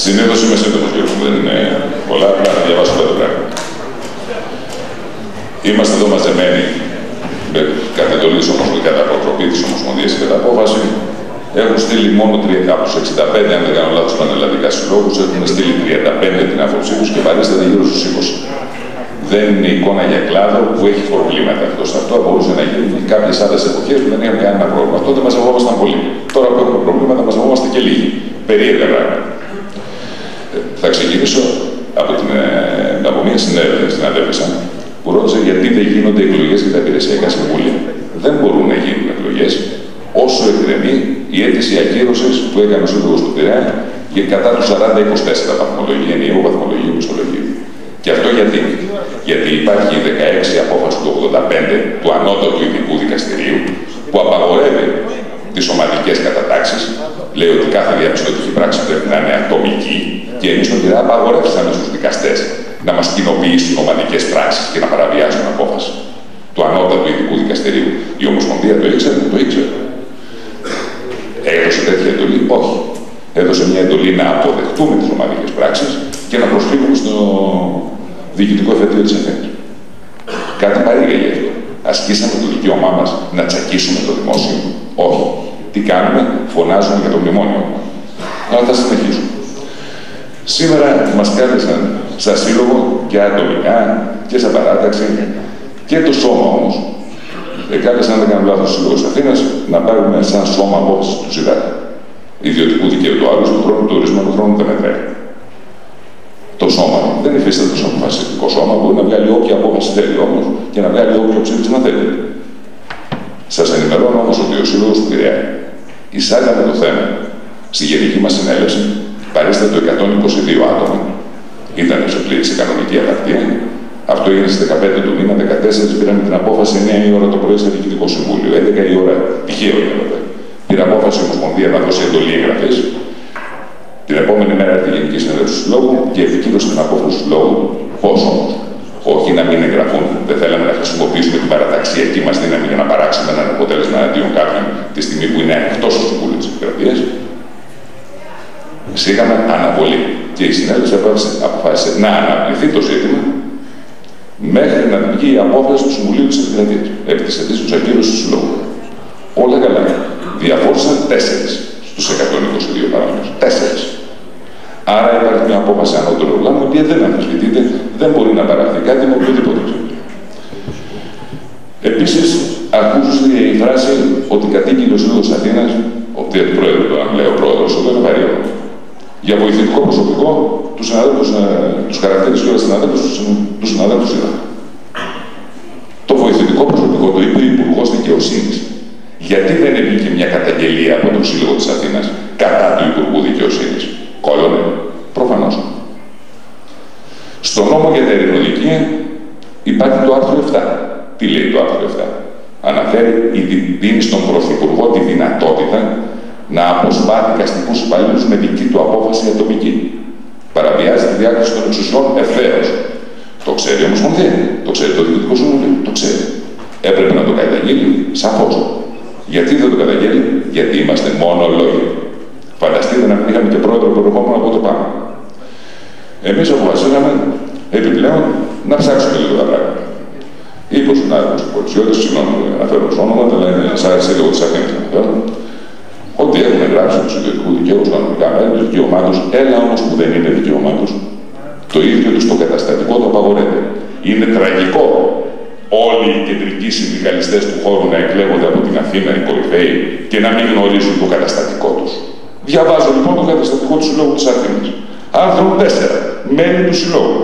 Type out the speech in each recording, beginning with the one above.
Συνήθως είμαι σύντομος, κύριε μου, δεν είναι πολλά, απλά να διαβάσω πέντε πράγματα. Είμαστε εδώ μαζεμένοι κατά εντολή κατά προτροπή της Ομοσπονδίας και κατά απόφαση. Έχουν στείλει μόνο 30 από τους 65, αν δεν κάνω λάθος, πανελλαδικά συλλόγους, έχουν στείλει 35 την άποψή τους και παρίσταται γύρω στους 20. Δεν είναι εικόνα για κλάδο που έχει προβλήματα. Εκτός αυτό μπορούσε να γίνει κάποιες άλλες εποχές που δεν είχαμε κανένα πρόβλημα. Τότε μαζευόμασταν πολύ. Τώρα που έχουμε προβλήματα, μαζευόμαστε και λίγοι. Περίεργα πράγματα. Θα ξεκινήσω από μια συναδέλφισσα που ρώτησε γιατί δεν γίνονται εκλογές για τα υπηρεσιακά συμβούλια. Δεν μπορούν να γίνουν εκλογές όσο εκκρεμεί η αίτηση ακύρωσης που έκανε ο Σύλλογος του Πειραιά και κατά του 40-24 βαθμολογία, ενιαίου βαθμολογίου μισθολογίου. Και αυτό γιατί υπάρχει η 16 απόφαση του 85 του Ανώτατου Ειδικού Δικαστηρίου που απαγορεύει τις σωματικές κατατάξεις, λέει ότι κάθε διαπιστωτική πράξη πρέπει να είναι ατομική και εμείς στον Πειραιά απαγορεύσαμε στους δικαστές να μας κοινοποιήσουν ομαδικές πράξεις και να παραβιάσουν απόφαση του Ανώτατου Ειδικού Δικαστηρίου. Η Ομοσπονδία το ήξερε, το ήξερε. Έδωσε τέτοια εντολή, όχι. Έδωσε μια εντολή να αποδεχτούμε τις ομαδικές πράξεις και να προσφύγουμε στο διοικητικό εφετείο της Αθήνας. Κάτι παρήγαγε αυτό. Ασκήσαμε το δικαίωμά μας να τσακίσουμε το δημόσιο. Όχι. Τι κάνουμε, φωνάζουμε για το μνημόνιο. Αλλά θα συνεχίσουμε. Σήμερα μας κάλεσαν σαν σύλλογο και ατομικά και σαν παράταξη και το σώμα όμως. Κάλεσαν, αν δεν κάνω λάθος, ο Σύλλογος Αθήνας να πάρουμε σαν σώμα απόφαση του ΣΥΔΑ. Ιδιωτικού δικαίου του άλλου, του χρόνου του ορισμένου χρόνου δεν μετράει. Το σώμα δεν υφίσταται ως αποφασιστικό σώμα, μπορεί να βγάλει όποια απόφαση θέλει όμως και να βγάλει όποιο ψήφισμα θέλει. Σας ενημερώνω όμως ότι ο Σύλλογος του Πειραιά εισάγαμε το θέμα στη γενική μας συνέλευση, παρίστατο 122 άτομα, ήταν σε πλήρη σε κανονική απαρτία. Αυτό έγινε στις 15 του μήνα, 14 πήραμε την απόφαση 9 η ώρα το πρωί στο Διοικητικό Συμβούλιο, 11 η ώρα, τυχαίο γίνεται. Πήρε απόφαση η Ομοσπονδία να δώσει εντολή εγγραφής. Την επόμενη μέρα τη Γενική Συνέλευση του Συλλόγου και επικύρωσε την απόφαση του Συλλόγου. Πώς όμως, όχι να μην εγγραφούν, δεν θέλαμε να χρησιμοποιήσουμε την παραταξιακή μας δύναμη για να παράξουμε ένα αποτέλεσμα αντίον κάποιον τη στιγμή που είναι εκτός του Συμβουλίου της Επικρατείας. Εξήγαμε αναβολή. Και η συνέλευση αποφάσισε να αναβληθεί το ζήτημα μέχρι να βγει η απόφαση του Συμβουλίου της Επικρατείας επί της αιτήσεως ακύρωσης του Συλλόγου. Όλα καλά. Διαφόρησαν 4 στους 122 παράγοντες. 4. Άρα υπάρχει μια απόφαση ανώτερου οργάνου, η οποία δεν αμφισβητείται, δεν μπορεί να παραχθεί κάτι με οποιοδήποτε ψήφο. Επίσης, ακούστηκε η φράση ότι κατοίκει ο Σύλλογος Αθήνας, ότι του Πρόεδρου, το λέει ο Πρόεδρος, εδώ είναι βαρύο. Για βοηθητικό προσωπικό, τους χαρακτήρες και όλες τους συναδέλφους είδα. Το βοηθητικό προσωπικό το είπε ο Υπουργός Δικαιοσύνης. Γιατί δεν βγήκε μια καταγγελία από τον Σύλλογο της Αθήνας κατά του Υπουργού Δικαιοσύνης? Κόλλωνε. Προφανώς. Στο νόμο για τα ειρηνοδικεία υπάρχει το άρθρο 7. Τι λέει το άρθρο 7? Αναφέρει, δίνει στον Πρωθυπουργό τη δυνατότητα να αποσπά δικαστικούς υπαλλήλους με δική του απόφαση ατομική. Παραβιάζει τη διάκριση των εξουσιών ευθέως. Το ξέρει η Ομοσπονδία, το ξέρει το Διοικητικό Συμβούλιο, το ξέρει. Έπρεπε να το καταγγείλει, σαφώς. Γιατί δεν το καταγγέλει? Γιατί είμαστε μόνο λόγοι. Φανταστείτε να μην είχαμε και πρόεδρο προερχόμενο από το πάνω. Εμείς αποφασίσαμε επιπλέον να ψάξουμε λίγο τα πράγματα. Είπε ο συνάδελφος του Πολιτιώτης, συγγνώμη που αναφέρω το όνομα, αλλά είναι σαν Σύλλογο της Αθήνας να αναφέρω, ότι έχουν γράψει του ιδιωτικού δικαίου κανονικά μέλη του δικαίωμά του, έλα όμως που δεν είναι δικαίωμά του, το ίδιο του το καταστατικό το απαγορεύει. Είναι τραγικό όλοι οι κεντρικοί συνδικαλιστές του χώρου να εκλέγονται από την Αθήνα, οι κορυφαίοι, και να μην γνωρίζουν το καταστατικό τους. Διαβάζω λοιπόν το καταστατικό του Συλλόγου της Αθήνας. Άρθρο 4. Μέλη του Συλλόγου.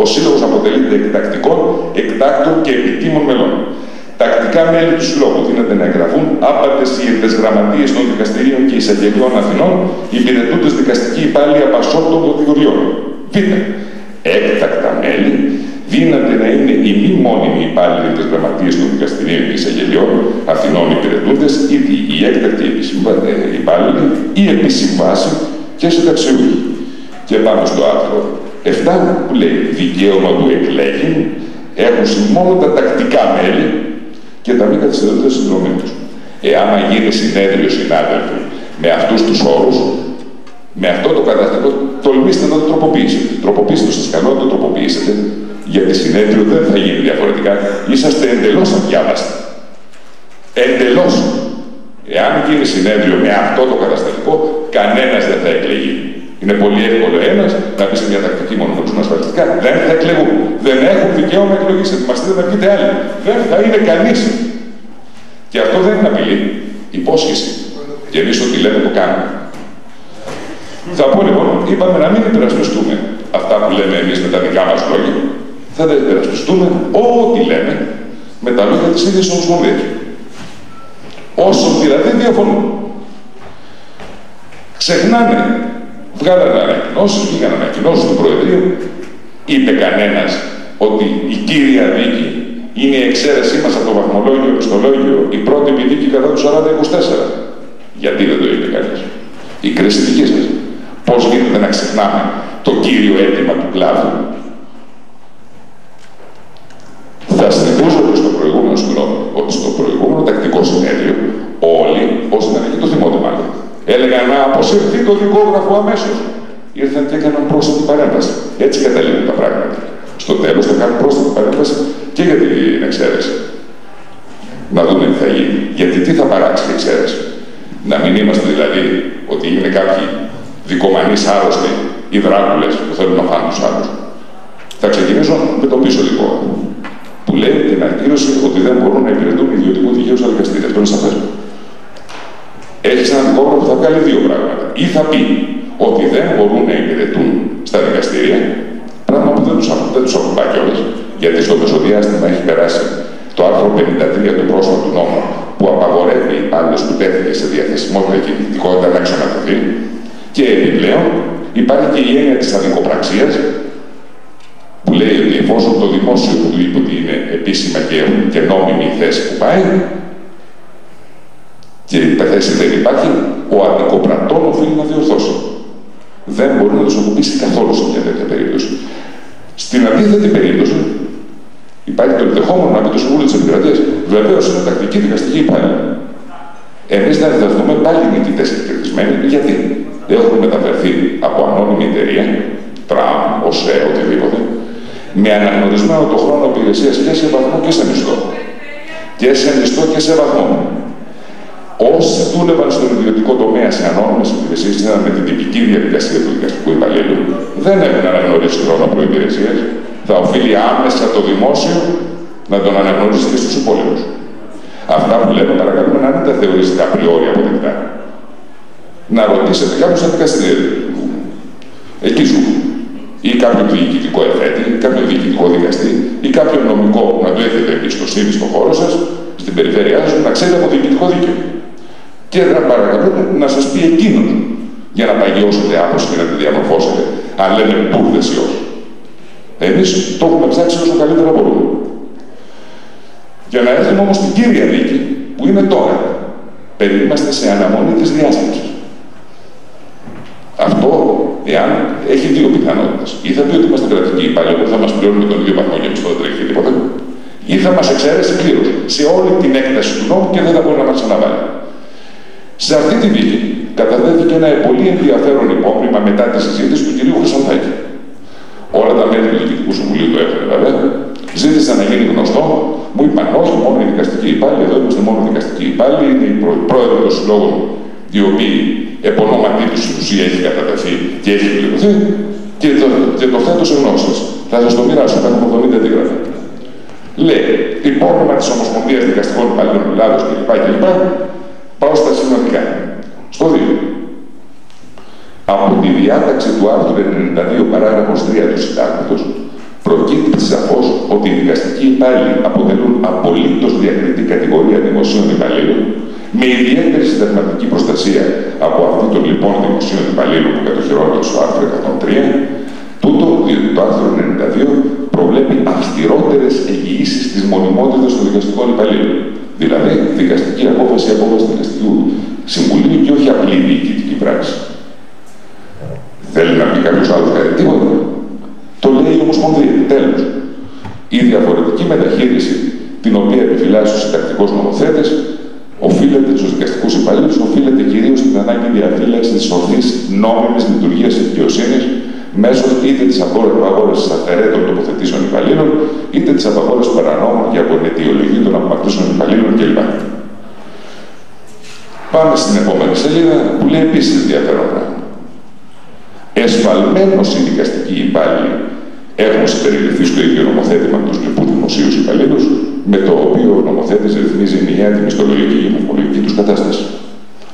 Ο Σύλλογος αποτελείται εκτακτικών, εκτάκτων και επιτήμων μελών. Τακτικά μέλη του Συλλόγου δίνεται να εγγραφούν άπατες ή γραμματείες των δικαστηρίων και εισαγγελιών Αθηνών, υπηρετούντες δικαστικοί υπάλληλοι απασχόλητων κατηγοριών. Β. Έκτακτα μέλη δύναται να είναι οι μη μόνιμοι υπάλληλοι της γραμματείας των δικαστηρίων και εισαγγελιών Αθηνών υπηρετούντες, ήδη οι έκτακτοι υπάλληλοι ή επί συμβάση και συνταξιούχοι. Και πάμε στο άρθρο 7 που λέει δικαίωμα του εκλέγην έχουν μόνο τα τακτικά μέλη και τα μη καθυστερούνται συνδρομή τους. Εάν γίνει συνέδριο, συνάδελφοι, Με αυτούς τους όρους, με αυτό το καταστατικό, τολμήστε να το τροποποιήσετε. Τροποποιήστε το, σας καλώ να το τροποποιήσετε, γιατί συνέδριο δεν θα γίνει διαφορετικά. Είσαστε εντελώς αδιάβαστοι. Εντελώς. Εάν γίνει συνέδριο με αυτό το καταστατικό, κανένας δεν θα εκλεγεί. Είναι πολύ εύκολο ένας να πει σε μια τακτική μονομορφισμού ασφαλιστικά, δεν θα εκλεγούν. Δεν έχουν δικαίωμα εκλογής. Ετοιμαστείτε να βγείτε άλλοι. Δεν θα είναι κανείς. Και αυτό δεν είναι απειλή. Υπόσχεση. Και εμείς ό,τι λέμε το κάνουμε. Θα πω λοιπόν, είπαμε να μην υπερασπιστούμε αυτά που λέμε εμείς με τα δικά μας λόγια. Θα τα υπερασπιστούμε ό,τι λέμε με τα λόγια της ίδιας Ομοσπονδίας. Όσων δηλαδή διαφωνούν. Ξεχνάνε. Βγάλανε ανακοινώσεις, βγήκαν ανακοινώσεις του Προεδρείου. Είπε κανένας ότι η κύρια δίκη είναι η εξαίρεσή μας από το βαθμολόγιο επιστολόγιο, η πρώτη δίκη κατά του 40-24. Γιατί δεν το είπε κανείς? Η κρίση δική σας. Πώς γίνεται να ξεχνάμε το κύριο αίτημα του κλάδου? Θα συνεχίσω στο προηγούμενο συγγνώμη, ότι στο προηγούμενο τακτικό συνέδριο όλοι, όσοι ήταν εκεί, το θυμόνται μάλλον, έλεγαν να αποσυρθεί το δικόγραφο αμέσως. Ήρθαν και έκαναν πρόσθετη παρέμβαση. Έτσι καταλήγουν τα πράγματα. Στο τέλος θα κάνουν πρόσθετη παρέμβαση και για την εξαίρεση. Να δούμε τι θα γίνει. Γιατί τι θα παράξει η εξαίρεση? Να μην είμαστε δηλαδή ότι είναι κάποιοι δικομανείς άρρωστοι ή δράκουλες που θέλουν να φάνε τους άλλους. Θα ξεκινήσω με το πίσω δικόγραφο. Που λέει την ακύρωση ότι δεν μπορούν να υπηρετούν ιδιωτικού δικαίου στα δικαστήρια. Αυτό είναι σαφές. Έχεις ένα δικόγραφο που θα βγάλει δύο πράγματα. Ή θα πει ότι δεν μπορούν να υπηρετούν στα δικαστήρια, πράγμα που δεν τους ακουμπά κιόλας, γιατί στο μεσοδιάστημα έχει περάσει το άρθρο 53 του πρόσφατου νόμου που απαγορεύει υπάλληλος που τέθηκε σε διαθεσιμότητα και κινητικότητα να εξονατωθεί. Και επιπλέον υπάρχει και η έννοια της αδικοπραξίας, που λέει ότι εφόσον το δημόσιο που του είπε ότι είναι επίσημα και νόμιμη η θέση που πάει, και η θέση δεν υπάρχει, ο αδικοπρατών οφείλει να διορθώσει. Δεν μπορεί να τους ακουμπήσει καθόλου σε μια τέτοια περίπτωση. Στην αντίθετη περίπτωση, υπάρχει το ενδεχόμενο να πει το Συμβούλιο της Επικρατείας, βεβαίως είναι τακτική δικαστική υπάλληλη. Εμείς θα διδαχθούμε πάλι νικητές και κερδισμένοι. Γιατί έχουμε μεταφερθεί από ανώνυμη εταιρεία, τραμ, ΟΣΕ, οτιδήποτε, με αναγνωρισμένο το χρόνο υπηρεσίας και σε βαθμό και σε μισθό. Και σε μισθό και σε βαθμό. Όσοι δούλευαν στον ιδιωτικό τομέα σε ανώνυμες υπηρεσίες, ήταν με την τυπική διαδικασία του δικαστικού υπαλλήλου, δεν έχουν αναγνωρίσει χρόνο προϋπηρεσίας. Θα οφείλει άμεσα το δημόσιο να τον αναγνωρίσει και στους υπόλοιπους. Αυτά που λέμε, παρακαλούμε να μην τα θεωρήσετε απριόρι αποδεκτά. Να ρωτήσετε κάποιους στα δικαστήρια. Εκεί ζουν. Ή κάποιον διοικητικό εφέτη, ή κάποιον διοικητικό δικαστή, ή κάποιον νομικό που να του έχετε εμπιστοσύνη στον χώρο σας, στην περιφέρειά σας, να ξέρετε από διοικητικό δίκαιο. Και να παρακαλούμε να σας πει εκείνον για να παγιώσετε άποψη και να τη διαμορφώσετε, αν λέμε μπουρδες ή όχι. Εμείς το έχουμε ψάξει όσο καλύτερα μπορούμε. Για να έρθουμε όμως στην κύρια δίκη, που είναι τώρα, είμαστε σε αναμονή της διάσκεψης. Αυτό, εάν έχει δύο πιθανότητες. Ή θα πει ότι είμαστε κρατικοί υπάλληλοι που θα μας πληρώνουν με τον ίδιο βαθμό και εμείς δεν τρέχει τίποτα. Ή θα μας εξαιρέσει πλήρως σε όλη την έκταση του νόμου και δεν θα μπορεί να μας ξαναβάλει. Σε αυτή τη δίκη καταθέθηκε ένα πολύ ενδιαφέρον υπόμνημα μετά τη συζήτηση του κ. Χρυσανθάκη. Όλα τα μέλη του Διοικητικού Συμβουλίου το έφερε βέβαια. Ζήτησαν να γίνει γνωστό. Μου είπαν όχι, μόνο οι δικαστικοί υπάλληλοι. Εδώ είμαστε μόνο δικαστικοί υπάλληλοι. Είναι οι πρόεδροι των συλλόγων, οι οποίοι επ' ονόματί του στην ουσία έχει κατατεθεί και έχει πληρωθεί. Και το θέτω σε γνώση σας. Θα σας το μοιράσω. Έχουμε 70 αντίγραφα. Λέει, υπόμνημα της Ομοσπονδίας Δικαστικών Υπαλλήλων Ελλάδος κλπ. Πάω στα συνολικά. Στο 2. Από τη διάταξη του άρθρου 92 παράγραφος 3 του Συντάγματος προκύπτει σαφώς ότι οι δικαστικοί υπάλληλοι αποτελούν απολύτως διακριτή κατηγορία δημοσίων υπαλλήλων με ιδιαίτερη συνταγματική προστασία από αυτήν των λοιπόν δημοσίων υπαλλήλων που κατοχυρώνονται στο άρθρο 103. Τούτο, διότι το άρθρο 92 προβλέπει αυστηρότερες εγγυήσεις της μονιμότητας των δικαστικών υπαλλήλων. Δηλαδή, δικαστική απόφαση του δικαστικού συμβουλίου και όχι απλή διοικητική πράξη. Θέλει να πει κάποιος άλλος κάτι τίποτα. Το λέει η Ομοσπονδία. Τέλος. Η διαφορετική μεταχείριση την οποία επιφυλάσσει ο συντακτικός νομοθέτης οφείλεται στους δικαστικούς υπαλλήλους, οφείλεται κυρίως στην ανάγκη διαφύλαξη της ορθής νόμιμης λειτουργίας της δικαιοσύνης μέσω είτε της απαγόρευσης αυθαιρέτων τοποθετήσεων υπαλλήλων, είτε της απαγόρευσης παρανόμων και από την αιτιολογία των απομακρύσεων υπαλλήλων κλπ. Πάμε στην επόμενη σελίδα που λέει επίσης ενδιαφέρον πράγμα. Εσφαλμένως οι δικαστικοί υπάλληλοι έχουν συμπεριληφθεί στο ίδιο νομοθέτημα του λοιπούς δημοσίους υπαλλήλους, με το οποίο ο νομοθέτης ρυθμίζει ενιαία τη μισθολογική και μορφολογική τους κατάσταση.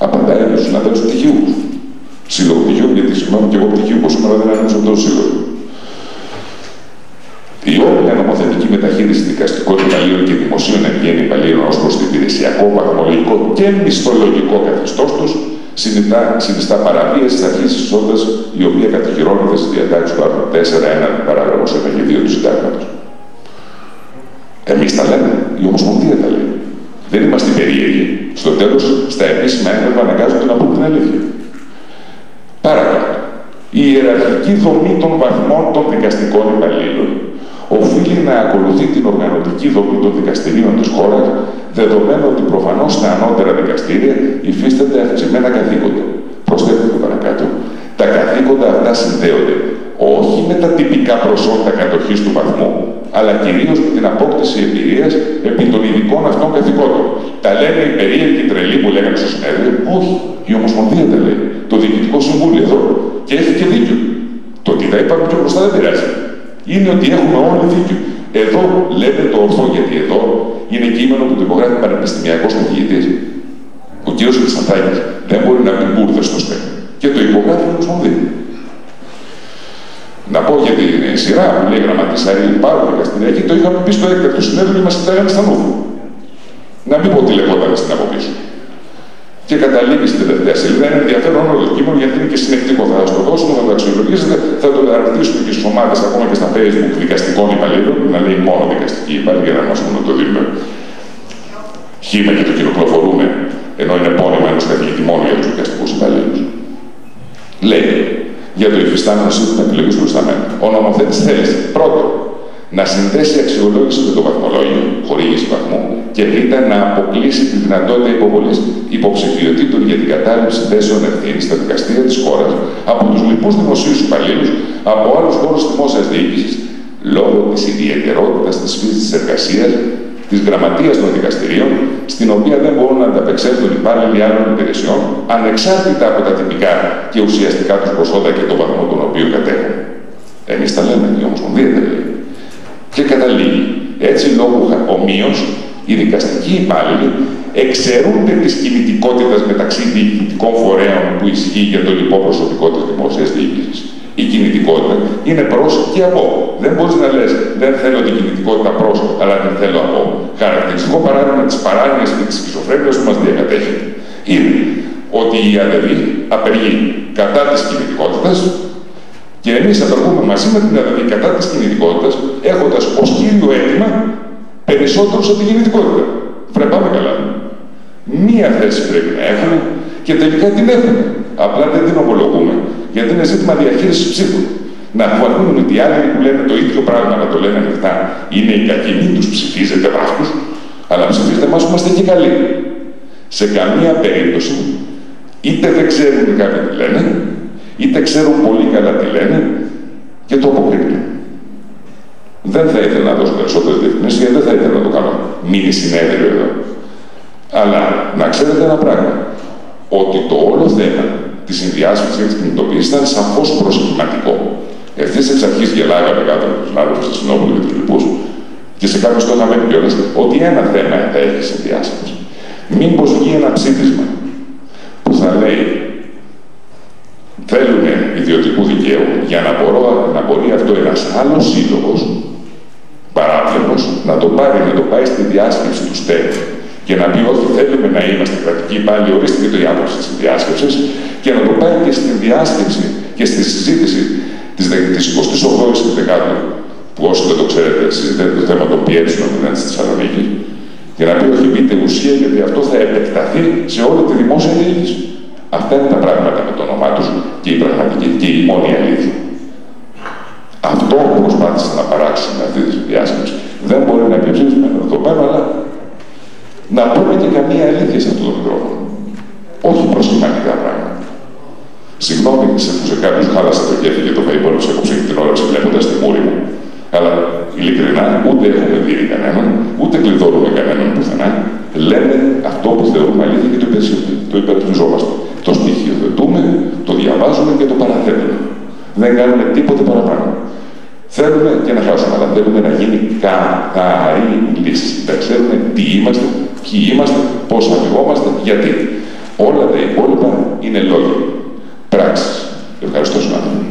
Απαντάει για τους συναδέλφους πτυχίους. Συλλογοπτυχίου, γιατί συγγνώμη και εγώ πτυχίου, που σήμερα δεν ανέβησα τόσο σύλλογο. Η όποια νομοθετική μεταχείριση δικαστικών υπαλλήλων και δημοσίων εν γέννη υπαλλήλων ως προς το υπηρεσιακό, βαθμολογικό και μισθολογικό καθεστώς τους συνιστά παραβίαση της αρχής της ισότητας, η οποία κατοχυρώνεται στις διατάξεις του άρθρου 4.1 παράγραφος 1 και 2 του Συντάγματος. Εμείς τα λέμε, η Ομοσπονδία τα λέει. Δεν είμαστε περίεργοι. Στο τέλος, στα επίσημα έγγραφα αναγκάζονται να πούν την αλήθεια. Παρακάτω. Η ιεραρχική δομή των βαθμών των δικαστικών υπαλλήλων οφείλει να ακολουθεί την οργανωτική δομή των δικαστηρίων της χώρας, δεδομένου ότι προφανώς στα ανώτερα δικαστήρια υφίστανται αυξημένα καθήκοντα. Προσθέτουμε παρακάτω. Τα καθήκοντα αυτά συνδέονται όχι με τα τυπικά προσόντα κατοχής του βαθμού, αλλά κυρίως με την απόκτηση εμπειρίας επί των ειδικών αυτών καθηκόντων. Τα λένε οι περίεργοι τρελοί που λέγανε στο συνέδριο. Όχι, η Ομοσπονδία τα λέει. Το Διοικητικό Συμβούλιο εδώ. Και έχει και δίκιο. Το ότι τα είπαμε πιο μπροστά δεν πειράζει. Είναι ότι έχουμε όλοι δίκιο. Εδώ λέτε το ορθό, γιατί εδώ είναι κείμενο που το υπογράφει πανεπιστημιακός καθηγητής. Ο κ. Χρυσανθάκης δεν μπορεί να πει μπουρδες στο στέκο. Και το υπογράφει η Ομοσπονδία. Να πω για την σειρά που λέει γραμματής Αρή, πάρα δικαστηριακή, το είχαμε πει στο έκτακτο συνέδριο και μας κοιτάγανε στα νούφου. Να μην πω τι λεγόταν στην από πίσω. Και καταλήγει στην τελευταία σελίδα. Είναι ενδιαφέρον όλο το κείμενο γιατί είναι και συνεκτικό. Θα το δώσουμε, θα το αξιολογήσετε, θα το αναρτήσουμε και στις ομάδες, ακόμα και στα Facebook δικαστικών υπαλλήλων, να λέει μόνο δικαστικοί υπάλληλοι, για να μας πούμε το δίνουμε. Χήμα και το κυροκλοφορούμε, ενώ είναι επώνυμα ενός καθηγητή μόνο για τους δικαστικούς υπαλλήλους. Λέει, για το υφιστάμενο σύστημα επιλογής προϊσταμένου. Ο νομοθέτης θέλει πρώτον να συνδέσει αξιολόγηση με το βαθμολόγιο, χορήγηση βαθμού, και τρίτον να αποκλείσει τη δυνατότητα υποβολής υποψηφιωτήτων για την κατάληψη θέσεων ευθύνης στα δικαστήρια της χώρας από τους λοιπούς δημοσίους υπαλλήλους από άλλους χώρους δημόσιας διοίκησης λόγω της ιδιαιτερότητας της φύσης της εργασίας, της γραμματείας των δικαστηρίων, στην οποία δεν μπορούν να ανταπεξέλθουν υπάλληλοι άλλων υπηρεσιών, ανεξάρτητα από τα τυπικά και ουσιαστικά τους προσόντα και τον βαθμό τον οποίο κατέχουν. Εμείς τα λέμε, η Ομοσπονδία τα λέει. Και καταλήγει. Έτσι, λόγω ομοίως, οι δικαστικοί υπάλληλοι εξαιρούνται της κινητικότητας μεταξύ διοικητικών φορέων που ισχύει για το λοιπό προσωπικό της δημόσιας διοίκησης. Η κινητικότητα είναι προς και από. Δεν μπορείς να λες, δεν θέλω την κινητικότητα προς, αλλά την θέλω από. Χαρακτηριστικό παράδειγμα της παράνοιας και της σχιζοφρένειας που μας διακατέχει είναι ότι η ΑΔΕΒ απεργεί κατά της κινητικότητας και εμείς απεργούμε μαζί με την ΑΔΕΒ κατά της κινητικότητας, έχοντας ως κύριο αίτημα περισσότερους από την κινητικότητα. Πρέπει πάμε καλά. Μία θέση πρέπει να έχουμε και τελικά την έχουμε. Απλά δεν την ομολογούμε, γιατί είναι ζήτημα διαχείρισης ψήφου. Να αποφανθούν ότι οι άλλοι που λένε το ίδιο πράγμα, να το λένε ανοιχτά, είναι οι κακοί, τους ψηφίζετε βάφους, αλλά ψηφίζετε εμάς που είμαστε και καλοί. Σε καμία περίπτωση, είτε δεν ξέρουν κάποιοι τι λένε, είτε ξέρουν πολύ καλά τι λένε και το αποκρύπτουν. Δεν θα ήθελα να δώσω περισσότερες διευκρινήσεις, γιατί δεν θα ήθελα να το κάνω μίνι συνέδριο εδώ. Αλλά να ξέρετε ένα πράγμα, ότι το όλο θέμα της συνδιάσπισης και της κινητοποίησης ήταν σαφώς προσχηματικό. Ευθύς εξ αρχής γελάγαμε κάτω από τους συνάδελφους της Συνόπολη και τους λοιπούς, και σε κάποιους το είχαμε πει κιόλας, ότι ένα θέμα θα έχει συνδιάσπιση. Μήπως βγει ένα ψήφισμα που θα λέει θέλουμε ιδιωτικού δικαίου για να μπορεί αυτό ένας άλλος σύλλογος, παράπλευρος, να το πάει στη διάσκεψη του ΣΤΕΚ και να πει ότι θέλουμε να είμαστε κρατικοί υπάλληλοι, ορίστε και το η άποψη της διάσκεψης, και να το πάει και στη διάσκεψη και στη συζήτηση της 28ης Δεκάτου, που όσοι δεν το ξέρετε, συζητάτε το θέμα των πιέσεων που ήταν στη Θεσσαλονίκη, για να πει όχι πείτε ουσία, γιατί αυτό θα επεκταθεί σε όλη τη δημόσια διοίκηση. Αυτά είναι τα πράγματα με το όνομά τους και η πραγματική και η μόνη αλήθεια. Αυτό που προσπάθησαν να παράξουν με αυτή τη διάσκεψη δεν μπορεί να επιψήφισουν με δεδομένο, αλλά να πούμε και καμία αλήθεια σε αυτό το μικρόφωνο. Όχι προσχηματικά πράγματα. Συγγνώμη, σε κάποιους χάλασε το κέφι και το PayPal σε έκοψε την όρεξη βλέποντας τη μούρη μου. Αλλά ειλικρινά ούτε έχουμε δει κανέναν, ούτε κλειδώνουμε κανέναν πουθενά. Λέμε αυτό που θεωρούμε αλήθεια και το υπερασπιζόμαστε. Το στοιχειοθετούμε, το διαβάζουμε και το παραθέτουμε. Δεν κάνουμε τίποτε παραπάνω. Θέλουμε και να χάσουμε, αλλά θέλουμε να γίνει καθαρή λύση. Να ξέρουμε τι είμαστε, ποιοι είμαστε, πώς αμοιβόμαστε, γιατί. Όλα τα υπόλοιπα είναι λόγια. Πράξεις. Ευχαριστώ, συνάδελφοι.